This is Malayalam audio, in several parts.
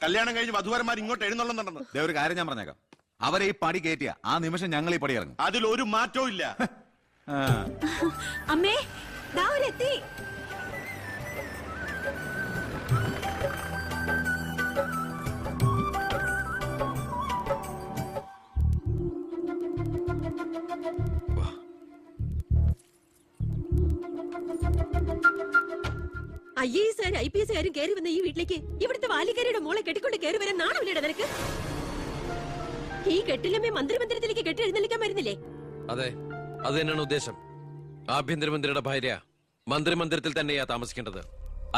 കല്യാണം കഴിഞ്ഞ് വധുവരന്മാർ ഇങ്ങോട്ട് എഴുന്നള്ളുന്നുണ്ടെന്ന്. ഒരു കാര്യം ഞാൻ പറഞ്ഞേക്കാം, അവരെ ഈ പടി കയറ്റിയ ആ നിമിഷം ഞങ്ങൾ ഈ പടി ഇറങ്ങും. അതിലൊരു മാറ്റവും ഇല്ല. അമ്മേ ദാ അവരെത്തി. IAS IPS കയറി വന്ന ഈ വീട്ടിലേക്ക് ഇവിടുത്തെ വാലിക്കാരിയുടെ മോളെ കെട്ടിക്കൊണ്ട് കയറി വരാൻ നാണമില്ലേടാ നിനക്ക്? ഈ കെട്ടിലമ്മേ മന്ത്രിമന്ദിരത്തിലേക്ക് കെട്ടി എഴുന്നള്ളിക്കാൻ വരുന്നില്ലേ? അതെ, അത് തന്നെയാണ് ഉദ്ദേശം. ആഭ്യന്തരമന്ത്രിയുടെ ഭാര്യ മന്ത്രിമന്ദിരത്തിൽ തന്നെയാ താമസിക്കേണ്ടത്.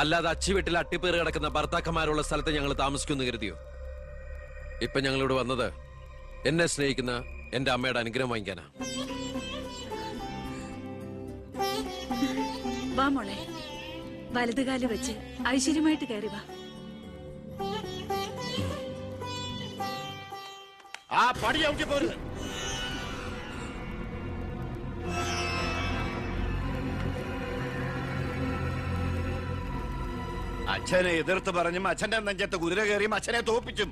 അല്ലാതെ അച്ചുവീട്ടിൽ അട്ടിപ്പേറ് കിടക്കുന്ന ഭർത്താക്കന്മാരുള്ള സ്ഥലത്ത് ഞങ്ങൾ താമസിക്കുമെന്ന് കരുതിയോ? ഇപ്പൊ ഞങ്ങളിവിടെ വന്നത് എന്നെ സ്നേഹിക്കുന്ന എന്റെ അമ്മയുടെ അനുഗ്രഹം വാങ്ങിക്കാനാ. വാ മോളെ, വലതുകാല് വെച്ച് ഐശ്വര്യമായിട്ട് കയറി വാ. ആ പടി ചവിട്ടി പോരുത്. അച്ഛനെ എതിർത്ത് പറഞ്ഞും അച്ഛന്റെ നെഞ്ചത്ത് കുതിര കയറിയും അച്ഛനെ തോപ്പിച്ചും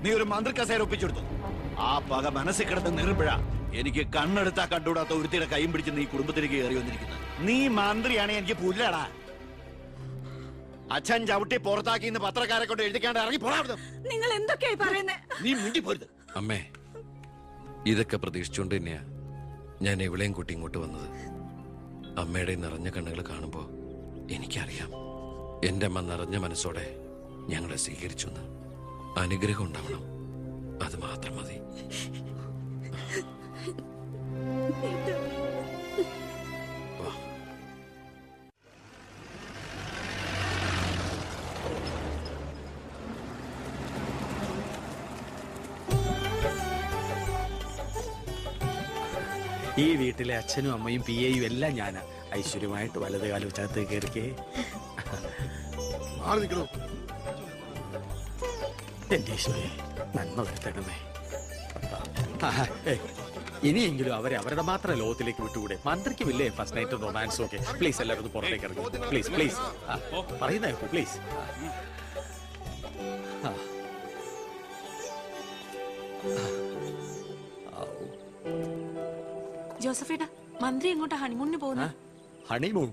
നീ ഒരു മന്ത്രി കസേര ഒപ്പിച്ചെടുത്തു. ആ പക മനസ്സിൽ കിടന്ന് നീറുമ്പോഴാ എനിക്ക് കണ്ണെടുത്താ കണ്ടുകൂടാത്ത ഒരുത്തിയുടെ കൈയും പിടിച്ച് നീ കുടുംബത്തിലേക്ക് കയറി വന്നിരിക്കുന്നത്. നീ മന്ത്രിയാണ്, എനിക്ക് പുല്ലാടാ. അച്ഛൻ ചവിട്ടി പുറത്താക്കി ഇന്ന് പത്രക്കാരെ കൊണ്ട് എഴുതിക്കാണ്ട് ഇറങ്ങി പോടാ. നിങ്ങൾ എന്തൊക്കെയായി പറയുന്നേ? നീ മുണ്ടി പോരുത്. അമ്മേ, ഇതൊക്കെ പ്രതീക്ഷിച്ചുകൊണ്ട് തന്നെയാ ഞാൻ എവിടെയും കൂട്ടി ഇങ്ങോട്ട് വന്നത്. അമ്മയുടെ നിറഞ്ഞ കണ്ണുകൾ കാണുമ്പോ എനിക്കറിയാം എന്റെ അമ്മ നിറഞ്ഞ മനസ്സോടെ ഞങ്ങളെ സ്വീകരിച്ചു. അനുഗ്രഹം ഉണ്ടാവണം, അത് മാത്രം മതി. ഈ വീട്ടിലെ അച്ഛനും അമ്മയും PAയും എല്ലാം ഞാനാ. ഐശ്വര്യമായിട്ട് വലത് കാലം വെച്ചകത്ത് കയറിക്കേ. എന്റെ ഈശ്വരേ, നന്മ വരുത്തണമേ. ഇനിയെങ്കിലും അവരെ അവരുടെ മാത്രം ലോകത്തിലേക്ക് വിട്ടുകൂടെ? മന്ത്രിക്കുമില്ലേ ഫസ്റ്റ് നൈറ്റ് റൊമാൻസ് ഒക്കെ? പ്ലീസ് എല്ലാവരും പുറത്തേക്ക് ഇറങ്ങും. പ്ലീസ് പ്ലീസ് പറയുന്ന പ്ലീസ്. ജോസഫേട്ടാ, മന്ത്രി എങ്ങോട്ടാ ഹണിമൂണിന് പോകുന്നു? ഹണിമൂൺ?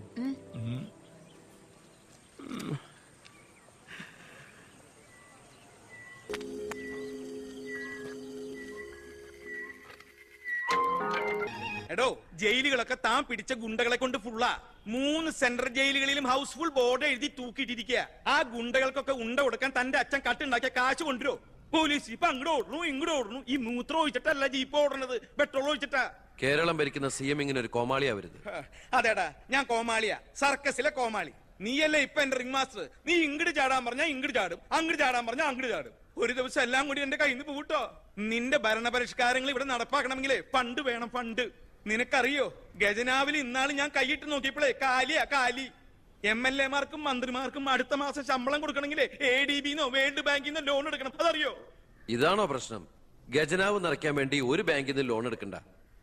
എടോ, ജയിലുകളൊക്കെ താൻ പിടിച്ച ഗുണ്ടകളെ കൊണ്ട് ഫുള്ളാ. 3 സെൻട്രൽ ജയിലുകളിലും ഹൗസ്ഫുൾ ബോർഡ് എഴുതി തൂക്കിയിട്ടിരിക്കുക. ആ ഗുണ്ടകൾക്കൊക്കെ ഉണ്ട കൊടുക്കാൻ തന്റെ അച്ഛൻ കട്ടുണ്ടാക്കിയ കാശ് കൊണ്ടുവരോ? പോലീസ് ഇപ്പൊ അങ്ങോട്ട് ഓടണു ഇങ്ങോട്ട് ഓടണു. ഈ മൂത്രം ഒഴിച്ചിട്ടല്ല ജീപ്പ് ഓടണത്, പെട്രോൾ ഒഴിച്ചിട്ടാ. കേരളം ഭരിക്കുന്ന CM ഇങ്ങനെ ഒരു കോമാളിയാ വരുത്. അതേടാ, ഞാൻ കോമാളിയാ, സർക്കസിലെ കോമാളി. നീയല്ലേ ഇപ്പൊ എന്റെ റിംഗ് മാസ്റ്റർ. നീ ഇങ്ങോട്ട് ചാടാൻ പറഞ്ഞാ ഇങ്ങോട്ട് ചാടും, അങ്ങോട്ട് ചാടാൻ പറഞ്ഞാ അങ്ങോട്ട് ചാടും. ഒരു ദിവസം എല്ലാം കൂടി എന്റെ കയ്യിൽ നിന്ന് പോട്ടോ. നിന്റെ ഭരണപരിഷ്കാരങ്ങൾ ഇവിടെ നടപ്പാക്കണമെങ്കിലേ ഫണ്ട് വേണം, ഫണ്ട്. നിനക്കറിയോ, ഖജനാവിൽ ഇന്നാള് ഞാൻ കൈയിട്ട് നോക്കിയപ്പോഴേ കാലിയാ കാലി. MLA മാർക്കും മന്ത്രിമാർക്കും അടുത്ത മാസം ശമ്പളം കൊടുക്കണമെങ്കിലേ ADB-ന്നോ വേൾഡ് ബാങ്കിന്നോ ലോൺ എടുക്കണം. അതറിയോ? ഇതാണോ പ്രശ്നം? ഖജനാവ് നിറയ്ക്കാൻ വേണ്ടി ഒരു ബാങ്കിൽ നിന്ന് ലോൺ എടുക്കണ്ട.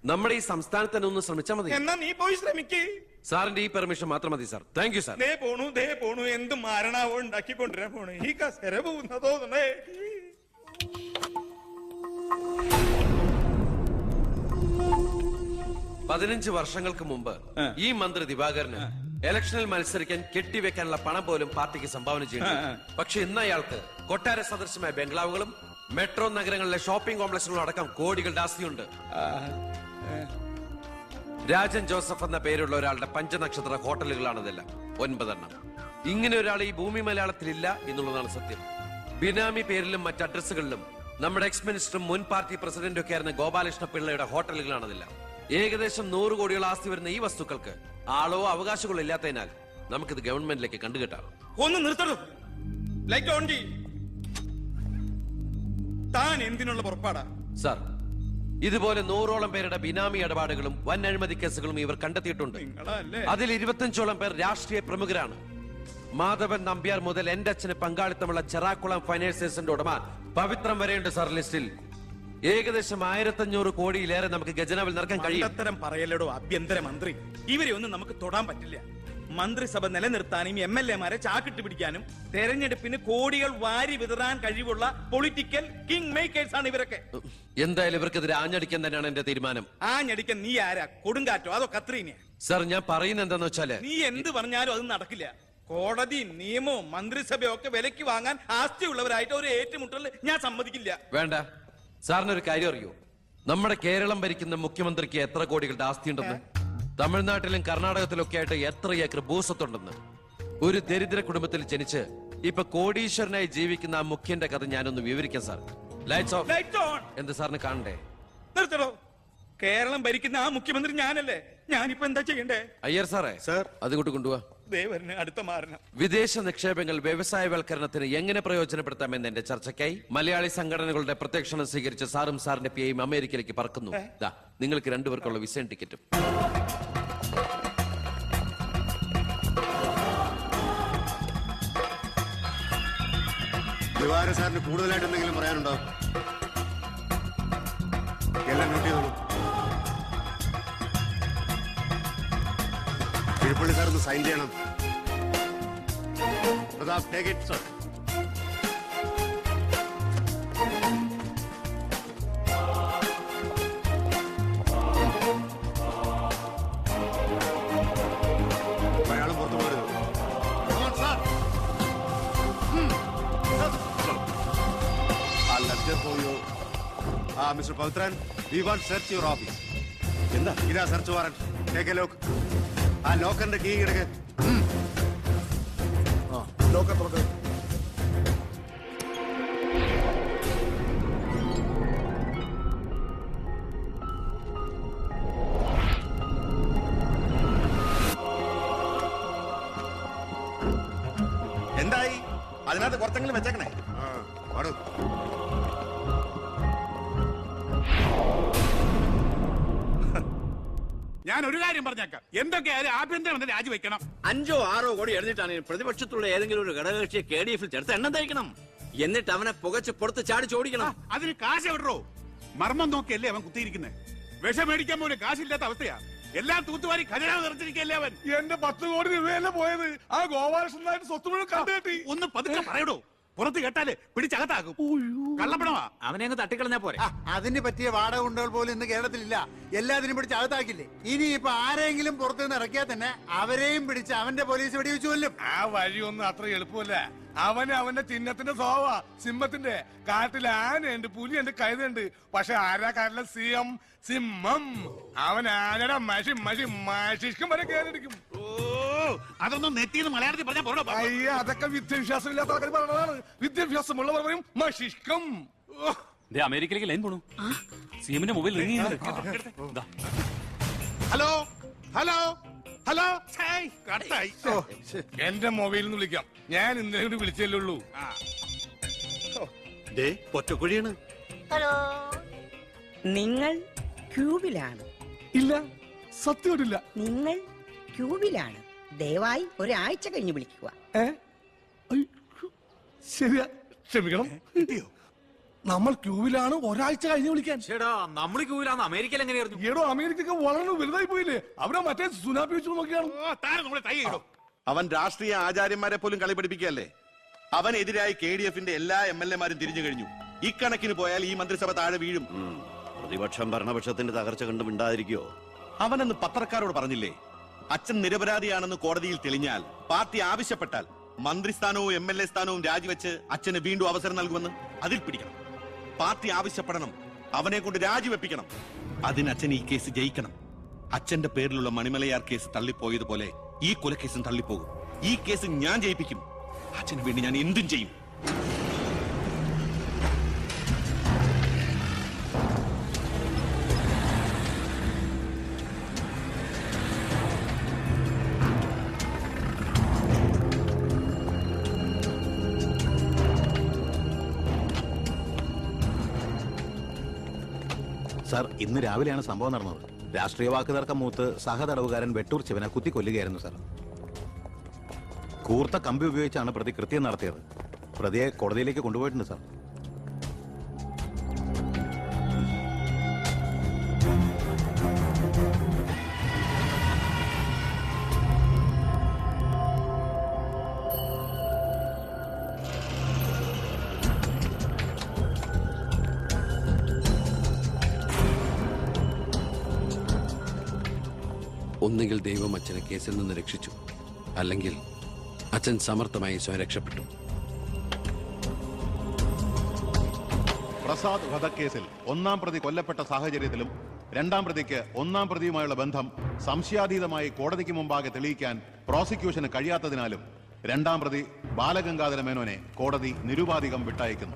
നമ്മുടെ ഈ സംസ്ഥാനത്ത് തന്നെ ഒന്ന് ശ്രമിച്ചാൽ മതി. എന്നാ നീ പോയി ശ്രമിക്കേ. സാറിന്റെ ഈ പെർമിഷൻ മാത്രം മതി സാർ. Thank you sir. ദേ പോണു എന്ത് മാരണാവോ ഉണ്ടാക്കിക്കൊണ്ടിരാൻ പോണു. ഈ കസേര പോകുന്ന തോന്നണേ. 15 വർഷങ്ങൾക്ക് മുമ്പ് ഈ മന്ത്രി ദിവാകരന് ഇലക്ഷനിൽ മത്സരിക്കാൻ കെട്ടിവെക്കാനുള്ള പണം പോലും പാർട്ടിക്ക് സംഭാവന ചെയ്യുന്നു. പക്ഷെ ഇന്ന് അയാൾക്ക് കൊട്ടാര സദൃശമായ ബംഗ്ലാവുകളും മെട്രോ നഗരങ്ങളിലെ ഷോപ്പിംഗ് കോംപ്ലക്സുകളും അടക്കം കോടികളുടെ ആസ്തിയുണ്ട്. രാജൻ ജോസഫ് എന്ന പേരുള്ള ഒരാളുടെ 5 നക്ഷത്ര ഹോട്ടലുകളാണ് ഇതെല്ലാം, 9 എണ്ണം. ഇങ്ങനെ ഒരാൾ ഈ ഭൂമി മലയാളത്തിലില്ല എന്നുള്ളതാണ് സത്യം. ബിനാമി പേരിലും മറ്റ് അഡ്രസ്സുകളിലും നമ്മുടെ എക്സ് മിനിസ്റ്ററും മുൻ പാർട്ടി പ്രസിഡന്റും ഒക്കെ ആയിരുന്ന ഗോപാലകൃഷ്ണ പിള്ളയുടെ ഹോട്ടലുകളാണിതെല്ലാം. ഏകദേശം 100 കോടിയോളം ആസ്തി വരുന്ന ഈ വസ്തുക്കൾക്ക് ആളോ അവകാശങ്ങളോ ഇല്ലാത്തതിനാൽ നമുക്കിത് ഗവൺമെന്റിലേക്ക് കണ്ടുകെട്ടാം. ഒന്ന് നിർത്തണോ? ലൈറ്റ് ഓൺ ചെയ്യ്. താൻ എന്തിനുള്ള പുറപ്പാടാ? സാർ, ഇതുപോലെ 100ഓളം പേരുടെ ബിനാമി ഇടപാടുകളും വൻ അഴിമതി കേസുകളും ഇവർ കണ്ടെത്തിയിട്ടുണ്ട്. അതിൽ 25ഓളം പേർ രാഷ്ട്രീയ പ്രമുഖരാണ്. മാധവൻ നമ്പ്യാർ മുതൽ എന്റെ അച്ഛന് പങ്കാളിത്തമുള്ള ചെറാക്കുളം ഫൈനാൻസിന്റെ ഉടമ പവിത്രം വരെയുണ്ട് സാർ ലിസ്റ്റിൽ. ഏകദേശം 1500 കോടിയിലേറെ നമുക്ക് ഖജനാവിൽ നിറക്കാൻ കഴിയും. അത്തരം പറയലടോ ആഭ്യന്തര മന്ത്രി. ഇവരെ ഒന്നും നമുക്ക് തൊടാൻ പറ്റില്ല. മന്ത്രിസഭ നിലനിർത്താനും MLA-മാരെ ചാക്കിട്ട് പിടിക്കാനും തെരഞ്ഞെടുപ്പിന് കോടികൾ വാരി വിതറാൻ കഴിവുള്ള പൊളിറ്റിക്കൽ കിങ് മേക്കേഴ്സ് ആണ് ഇവരൊക്കെ. എന്തായാലും ഇവർക്കെതിരെ ആഞ്ഞടിക്കാൻ തന്നെയാണ് എന്റെ തീരുമാനം. ആ ഞടിക്കൻ നീ ആരാ? കൊടുങ്കാറ്റോ അതോ കത്രീനയാ? സർ, ഞാൻ പറയുന്നത് എന്താന്ന് വെച്ചാല് നീ എന്ത് പറഞ്ഞാലും അത് നടക്കില്ല. കോടതിയും നിയമവും മന്ത്രിസഭയും ഒക്കെ വിലക്ക് വാങ്ങാൻ ആസ്തിയുള്ളവരായിട്ട് ഒരു ഏറ്റുമുട്ടൽ ഞാൻ സമ്മതിക്കില്ല. വേണ്ട. സാറിനൊരു കാര്യം അറിയോ? നമ്മുടെ കേരളം ഭരിക്കുന്ന മുഖ്യമന്ത്രിക്ക് എത്ര കോടികളുടെ ആസ്തി ഉണ്ടെന്ന്, തമിഴ്നാട്ടിലും കർണാടകത്തിലും ഒക്കെ ആയിട്ട് എത്ര ഏക്കർ ഭൂസ്വത്തുണ്ടെന്ന്. ഒരു ദരിദ്ര കുടുംബത്തിൽ ജനിച്ച് ഇപ്പൊ കോടീശ്വരനായി ജീവിക്കുന്ന ആ മുഖ്യന്റെ കഥ ഞാനൊന്ന് വിവരിക്കാം sir. Lights of. Light on. എന്ത് സാറിന് കാണണ്ടേ? നിർത്തടോ. കേരളം ഭരിക്കുന്ന ആ മുഖ്യമന്ത്രി ഞാനല്ലേ? ഞാനിപ്പോ എന്താ ചെയ്യണ്ടേ? അയ്യർ സാറേ, സർ. അതുകൊണ്ട് കൊണ്ടുപോവാ. ദേവരന് അടുത്ത മാരണം. വിദേശ നിക്ഷേപങ്ങൾ വ്യവസായവൽക്കരണത്തിന് എങ്ങനെ പ്രയോജനപ്പെടുത്താമെന്ന് എന്റെ ചർച്ചയ്ക്കായി മലയാളി സംഘടനകളുടെ പ്രത്യക്ഷണം സ്വീകരിച്ച സാറും സാറിന്റെ പിയും അമേരിക്കയിലേക്ക് പറക്കുന്നു. ദാ, നിങ്ങൾക്ക് രണ്ടുപേർക്കുള്ള വിസയും ടിക്കറ്റും. ദിവാര സാറിന് കൂടുതലായിട്ട് എന്തെങ്കിലും പറയാനുണ്ടോ? എല്ലാം നോട്ട് ചെയ്തോളൂ. തിരുപ്പള്ളി സാർ ഒന്ന് സൈൻ ചെയ്യണം. Prathap, take it sir. അയാളും പുറത്തു പോകരുത്. Mister Pavithran, we want search your office. എന്താ ഇതാ search warrant. Take a lock. ആ ലോക്കറിന്റെ കീ കിടക്ക്. ലോക്കർ തുറക്ക്. എന്തായി? അതിനകത്ത് കുറച്ചെങ്കിലും വെച്ചേക്കണേ. പാടും. ഞാൻ ഒരു കാര്യം പറഞ്ഞേക്കാം, എന്തൊക്കെയായാലും ആഭ്യന്തരമന്ത്രി രാജിവെക്കണം. 5 or 6 കോടി എഴുതിട്ടാണ് പ്രതിപക്ഷത്തുള്ള ഏതെങ്കിലും ഒരു ഘടകകക്ഷിയെ KDF ചേർത്ത് എണ്ണം തയ്ക്കണം. എന്നിട്ട് അവനെ പുകച്ച് പുറത്ത് ചാടി ചോടിക്കണം. അതിന് കാശ് എവിടോ? മർമ്മം നോക്കിയല്ലേ അവൻ കുത്തിയിരിക്കുന്നത്. വിഷം മേടിക്കാൻ പോലും കാശില്ലാത്ത അവസ്ഥയാ. എല്ലാം തൂത്തുവാരി ഖജനാവ് നിറച്ചിരിക്കല്ലേ അവൻ. എന്റെ 10 കോടി രൂപയല്ലേ പോയത്? ആ ഗോപാലകൃഷ്ണനായിട്ട് സ്വത്ത് മുഴുവൻ കണ്ടുകെട്ടി. ഒന്ന് പതുക്കെ പറയടോ, പുറത്ത് കേട്ടാല് പിടിച്ചകത്താക്കും. കള്ളപ്പണമാ. അവനെ അങ്ങ് തട്ടിക്കളഞ്ഞാ പോരെ. അതിന് പറ്റിയ വാടക കൊണ്ടുകൾ പോലും ഇന്ന് കേരളത്തിലില്ല. എല്ലാത്തിനും പിടിച്ച് അകത്താക്കില്ലേ. ഇനി ഇപ്പൊ ആരെങ്കിലും പുറത്തുനിന്ന് ഇറക്കിയാൽ തന്നെ അവരെയും പിടിച്ച് അവന്റെ പോലീസ് വെടിവെച്ചു കൊല്ലും. ആ വഴിയൊന്നും അത്ര എളുപ്പമല്ല. അവന്റെ ചിഹ്നത്തിന്റെ സ്വഭാവ സിംഹത്തിന്റെ. കാട്ടിൽ ആനയുണ്ട്, പുലിയുണ്ട്, കഴുതുണ്ട്. പക്ഷെ ആരാ കാട്ടിലെ സിംഹം? സിംഹം. അവൻ ആനയുടെ മഷിക്കും വരെ കയറിയിരിക്കും. ഓ, അതൊന്നും നെറ്റിന്ന് മലയാളത്തിൽ പറഞ്ഞാൽ പോണോ? അയ്യ, അതൊക്കെ വിദ്യാഭ്യാസം ഇല്ലാത്ത ആൾക്കാർ പറഞ്ഞതാണ്. വിദ്യാഭ്യാസമുള്ളവർ പറയും മഷിക്കും. അമേരിക്കയിലേക്ക് ലൈൻ പോണു. സിഎമ്മിന്റെ മൊബൈൽ റിംഗ് ചെയ്യുന്നുണ്ട്. Hello hello hello. കട്ടായി. എന്റെ മൊബൈലിൽ നിന്ന് വിളിക്കാം. ഞാൻ ഇന്നലെ കൂടി വിളിച്ചല്ലേ ഉള്ളൂ. ഒറ്റക്കുഴിയാണ്. ഹലോ, നിങ്ങൾ ക്യൂബിലാണ്? ഇല്ല, സത്യമായിട്ടില്ല. നിങ്ങൾ ക്യൂബിലാണ്. ദയവായി ഒരാഴ്ച കഴിഞ്ഞ് വിളിക്കുക. ശരിയാ, ക്ഷമിക്കണം. നമ്മൾ ക്യൂവിലാണ്, ഒരാഴ്ച കഴിഞ്ഞ് വിളിക്കാൻ. ചേടാ, നമ്മൾ ക്യൂവിലാന്ന് അമേരിക്കയിൽ എങ്ങനെ അറിഞ്ഞു? ഏടോ, അമേരിക്ക വളരെ വലുതായി പോയില്ലേ? അവരെ മറ്റേ സുനാപ്പി വെച്ചു നോക്കിയാണ്. അവൻ രാഷ്ട്രീയ ആചാര്യന്മാരെ പോലും കളി പഠിപ്പിക്കുകയല്ലേ. അവനെതിരായി KDF-ന്റെ എല്ലാ MLA-മാരും തിരിഞ്ഞു കഴിഞ്ഞു. ഇക്കണക്കിന് പോയാൽ ഈ മന്ത്രിസഭ താഴെ വീഴും. പ്രതിപക്ഷം ഭരണപക്ഷത്തിന്റെ തകർച്ച കണ്ട് മിണ്ടാതിരിക്കോ? അവനെന്ന് പത്രക്കാരോട് പറഞ്ഞില്ലേ, അച്ഛൻ നിരപരാധിയാണെന്ന് കോടതിയിൽ തെളിഞ്ഞാൽ, പാർട്ടി ആവശ്യപ്പെട്ടാൽ മന്ത്രിസ്ഥാനവും MLA സ്ഥാനവും രാജിവെച്ച് അച്ഛന് വീണ്ടും അവസരം നൽകുമെന്ന്. അതിൽ പിടിക്കണം. പാർട്ടി ആവശ്യപ്പെടണം, അവനെ കൊണ്ട് രാജിവെപ്പിക്കണം. അതിന് അച്ഛൻ ഈ കേസ് ജയിക്കണം. അച്ഛന്റെ പേരിലുള്ള മണിമലയാർ കേസ് തള്ളിപ്പോയതുപോലെ ഈ കൊലക്കേസും തള്ളിപ്പോകും. ഈ കേസ് ഞാൻ ജയിപ്പിക്കും. അച്ഛന് വേണ്ടി ഞാൻ എന്തും ചെയ്യും. സാർ, ഇന്ന് രാവിലെയാണ് സംഭവം നടന്നത്. രാഷ്ട്രീയ വാക്കുതർക്കം മൂത്ത് സഹതടവുകാരൻ വെട്ടൂർ ശിവനെ കുത്തിക്കൊല്ലുകയായിരുന്നു സാർ. കൂർത്ത കമ്പി ഉപയോഗിച്ചാണ് പ്രതി കൃത്യം നടത്തിയത്. പ്രതിയെ കോടതിയിലേക്ക് കൊണ്ടുപോയിട്ടുണ്ട് സാർ. ഒന്നുകിൽ ദൈവം അച്ഛനെ കേസിൽ നിന്ന് രക്ഷിച്ചു, അല്ലെങ്കിൽ അച്ഛൻ സമർത്ഥമായി സ്വയം രക്ഷപ്പെട്ടു. പ്രസാദ് വധക്കേസിൽ ഒന്നാം പ്രതി കൊല്ലപ്പെട്ട സാഹചര്യത്തിലും രണ്ടാം പ്രതിക്ക് ഒന്നാം പ്രതിയുമായുള്ള ബന്ധം സംശയാതീതമായി കോടതിക്ക് മുമ്പാകെ തെളിയിക്കാൻ പ്രോസിക്യൂഷന് കഴിയാത്തതിനാലും രണ്ടാം പ്രതി ബാലഗംഗാധര മേനോനെ കോടതി നിരുപാധികം വിട്ടയക്കുന്നു.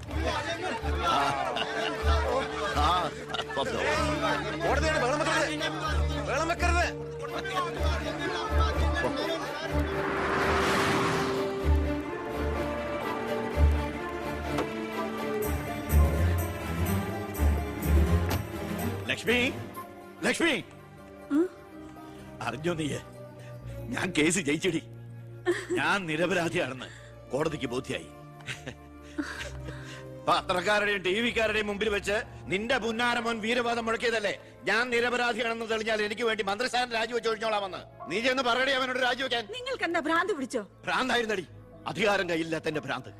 ലക്ഷ്മി, ലക്ഷ്മി, അറിഞ്ഞോ നീ? ഞാൻ കേസ് ജയിച്ചടി. ഞാൻ നിരപരാധിയാണെന്ന് കോടതിക്ക് ബോധ്യായി. പത്രക്കാരുടെയും ടി വിക്കാരുടെയും മുമ്പിൽ വെച്ച് നിന്റെ പുന്നാരമോൻ വീരവാദം മുഴക്കിയതല്ലേ ഞാൻ നിരപരാധിയാണെന്ന് തെളിഞ്ഞാൽ എനിക്ക് വേണ്ടി മന്ത്രിസ്ഥാനം രാജിവെച്ച് ഒഴിഞ്ഞോളാമെന്ന്. നീ ചെന്ന് പറയണേ അവനോട് രാജിവെക്കാൻ. നിങ്ങൾക്ക് എന്താ ഭ്രാന്ത് പിടിച്ചോ? ഭ്രാന്തായിരുന്നടി, അധികാരം കയ്യില്ലാത്ത എന്റെ ഭ്രാന്ത്.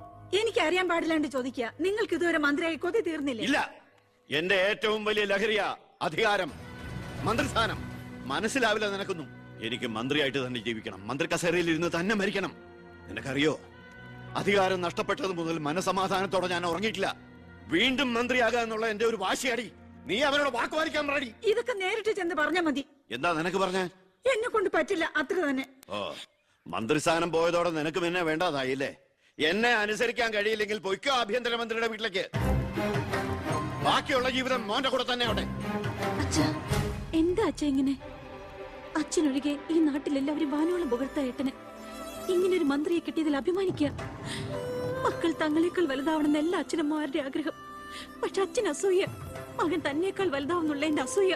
എനിക്ക് അറിയാൻ പാടില്ലാണ്ട് ചോദിക്കുക, നിങ്ങൾക്ക് ഇതുവരെ മന്ത്രിയായി കൊതി തീർന്നില്ലേ? ഇല്ല, എന്റെ ഏറ്റവും വലിയ ലഹരിയാ അധികാരം, മന്ത്രിസ്ഥാനം. മനസ്സിലാവില്ല നിനക്കൊന്നും. എനിക്ക് മന്ത്രിയായിട്ട് തന്നെ ജീവിക്കണം, മന്ത്രി കസേരയിൽ ഇരുന്ന് തന്നെ മരിക്കണം. നിനക്കറിയോ, അധികാരം നഷ്ടപ്പെട്ടത് മുതൽ മനസമാധാനത്തോടെ ഞാൻ ഉറങ്ങിയിട്ടില്ല. വീണ്ടും മന്ത്രിയാകുക എന്നുള്ള എന്റെ ഒരു വാശിയാടി. നീ അവരോട് വാക്കുപാലിക്കാൻ പാടി. ഇതൊക്കെ നേരിട്ട് ചെന്ന് പറഞ്ഞാ മതി. എന്താ നിനക്ക് പറഞ്ഞ? എന്നെ കൊണ്ട് പറ്റില്ല, അത്ര തന്നെ. ഓ, മന്ത്രിസ്ഥാനം പോയതോടെ നിനക്ക് പിന്നെ വേണ്ടതായില്ലേ? എന്നെ അനുസരിക്കാൻ കഴിയില്ലെങ്കിൽ പൊയ്ക്കോ ആഭ്യന്തരമന്ത്രിയുടെ വീട്ടിലേക്ക്. ബാക്കിയുള്ള ജീവിതം മോന്റെ കൂടെ തന്നെ അവിടെ. എന്താ അച്ഛ ഇങ്ങനെ? അച്ഛനൊഴികെ ഈ നാട്ടിലെല്ലാവരും വാനോളം പുകഴ്ത്ത ഏട്ടന് ഇങ്ങനെ ഒരു മന്ത്രിയെ കിട്ടിയതിൽ അഭിമാനിക്കുക. മക്കൾ തങ്ങളെക്കാൾ വലുതാവണമെന്ന് എല്ലാ അച്ഛനമ്മമാരുടെ ആഗ്രഹം. പക്ഷെ അച്ഛൻ അസൂയ, മകൻ തന്നേക്കാൾ വലുതാവുന്നുള്ള എന്റെ അസൂയ.